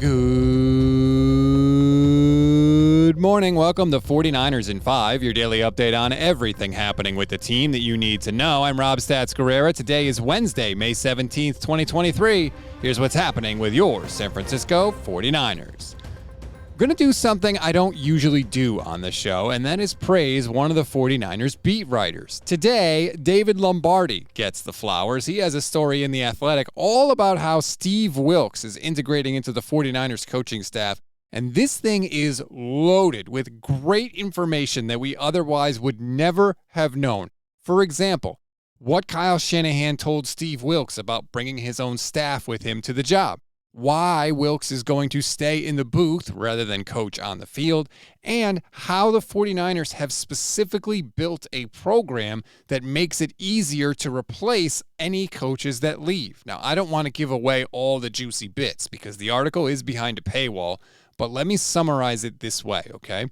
Good morning. Welcome to 49ers in 5, your daily update on everything happening with the team that you need to know. I'm Rob Stats Guerrera. Today is Wednesday, May 17th, 2023. Here's what's happening with your San Francisco 49ers. I'm going to do something I don't usually do on the show, and that is praise one of the 49ers beat writers. Today, David Lombardi gets the flowers. He has a story in The Athletic all about how Steve Wilks is integrating into the 49ers coaching staff. And this thing is loaded with great information that we otherwise would never have known. For example, what Kyle Shanahan told Steve Wilks about bringing his own staff with him to the job, why Wilks is going to stay in the booth rather than coach on the field, and how the 49ers have specifically built a program that makes it easier to replace any coaches that leave. Now, I don't want to give away all the juicy bits because the article is behind a paywall, but let me summarize it this way, okay?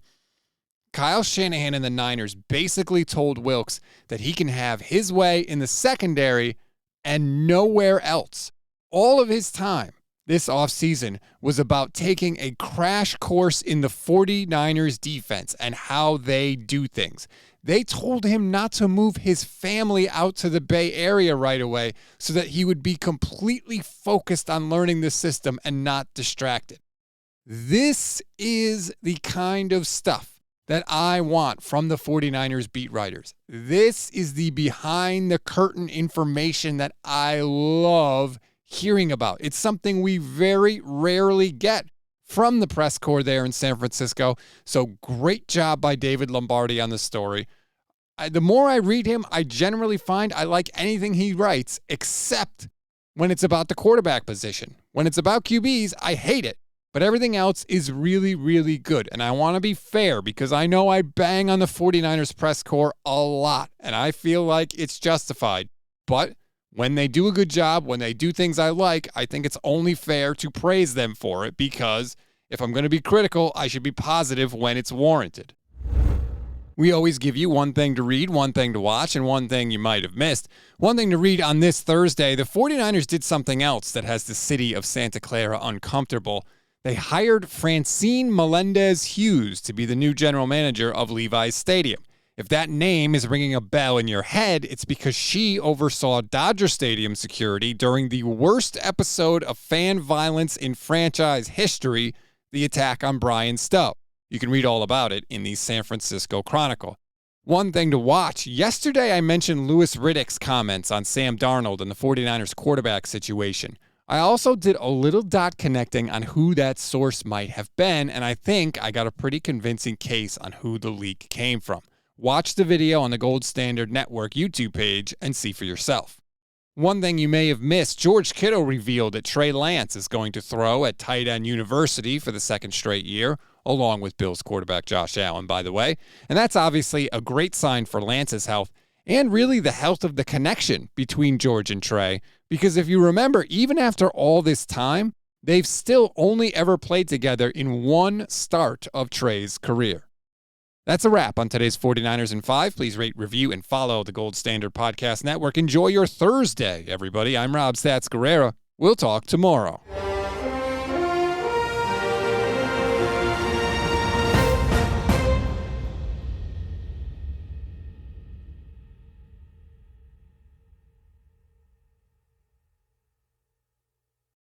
Kyle Shanahan and the Niners basically told Wilks that he can have his way in the secondary and nowhere else. All of his time this offseason was about taking a crash course in the 49ers defense and how they do things. They told him not to move his family out to the Bay Area right away so that he would be completely focused on learning the system and not distracted. This is the kind of stuff that I want from the 49ers beat writers. This is the behind-the-curtain information that I love hearing about. It's something we very rarely get from the press corps there in San Francisco. So great job by David Lombardi on the story. The more I read him, I generally find I like anything he writes except when it's about the quarterback position. When it's about QBs, I hate it. But everything else is really, really good. And I want to be fair because I know I bang on the 49ers press corps a lot, and I feel like it's justified. But when they do a good job, when they do things I like, I think it's only fair to praise them for it because if I'm going to be critical, I should be positive when it's warranted. We always give you one thing to read, one thing to watch, and one thing you might have missed. One thing to read on this Thursday, the 49ers did something else that has the city of Santa Clara uncomfortable. They hired Francine Melendez-Hughes to be the new general manager of Levi's Stadium. If that name is ringing a bell in your head, it's because she oversaw Dodger Stadium security during the worst episode of fan violence in franchise history, the attack on Brian Stowe. You can read all about it in the San Francisco Chronicle. One thing to watch. Yesterday I mentioned Louis Riddick's comments on Sam Darnold and the 49ers quarterback situation. I also did a little dot connecting on who that source might have been, and I think I got a pretty convincing case on who the leak came from. Watch the video on the Gold Standard Network YouTube page and see for yourself. One thing you may have missed, George Kittle revealed that Trey Lance is going to throw at tight end university for the second straight year, along with Bills quarterback Josh Allen, by the way. And that's obviously a great sign for Lance's health and really the health of the connection between George and Trey. Because if you remember, even after all this time, they've still only ever played together in one start of Trey's career. That's a wrap on today's 49ers in 5. Please rate, review, and follow the Gold Standard Podcast Network. Enjoy your Thursday, everybody. I'm Rob Stats Guerrera. We'll talk tomorrow.